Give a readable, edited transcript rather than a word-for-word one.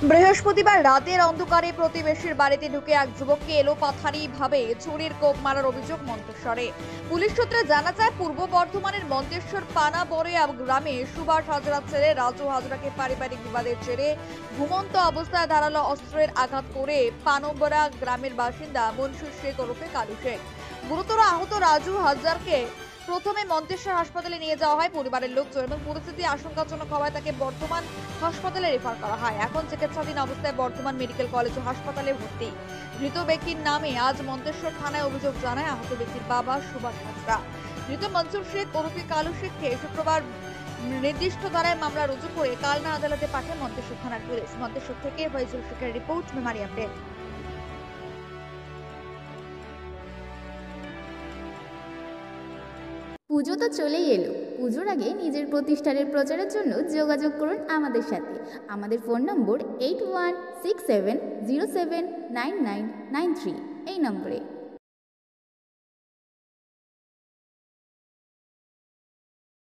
বৃহস্পতিবার রাতের অন্ধকারে প্রতিবেশীর বাড়িতে ঢুকে এক যুবককে এলোপাথারি ভাবে ছুরির কোপ মারার অভিযোগ মন্তেশ্বরে। পুলিশ সূত্রে জানা যায়, পূর্ব বর্ধমানের মন্তেশ্বর পানাবড়িয়া গ্রামে সুভাষ হাজরার ছেলে রাজু হাজরাকে পারিবারিক বিবাদের জেরে ঘুমন্ত অবস্থায় ধারালো অস্ত্রের আঘাত করে পানাবড়িয়া গ্রামের বাসিন্দা মনসুর শেখ ওরফে কালু শেখ। গুরুতর আহত রাজু হাজরাকে প্রথমে মন্তেশ্বর হাসপাতালে নিয়ে যাওয়া হয় পরিবারের লোকজন, এবং পরিস্থিতি আশঙ্কাজনক হওয়ায় তাকে বর্ধমান হাসপাতালে রেফার করা হয়। এখন চিকিৎসাধীন অবস্থায় বর্ধমান মেডিকেল কলেজ ও হাসপাতালে ভর্তি। মৃত ব্যক্তির নামে আজ মন্তেশ্বর থানায় অভিযোগ জানায় আহত ব্যক্তির বাবা সুভাষ হাজরা। মৃত মনসুর শেখ ওরফে কালু শেখকে শুক্রবার নির্দিষ্ট ধারায় মামলা রুজু করে কালনা আদালতে পাঠায় মন্তেশ্বর থানার পুলিশ। মন্তেশ্বর থেকে ফয়জুল শেখের রিপোর্ট, মেমারি আপডেট। পুজো তো চলেই এলো। পুজোর আগে নিজের প্রতিষ্ঠানের প্রচারের জন্য যোগাযোগ করুন আমাদের সাথে। আমাদের ফোন নম্বর 8167079993 এই নম্বরে।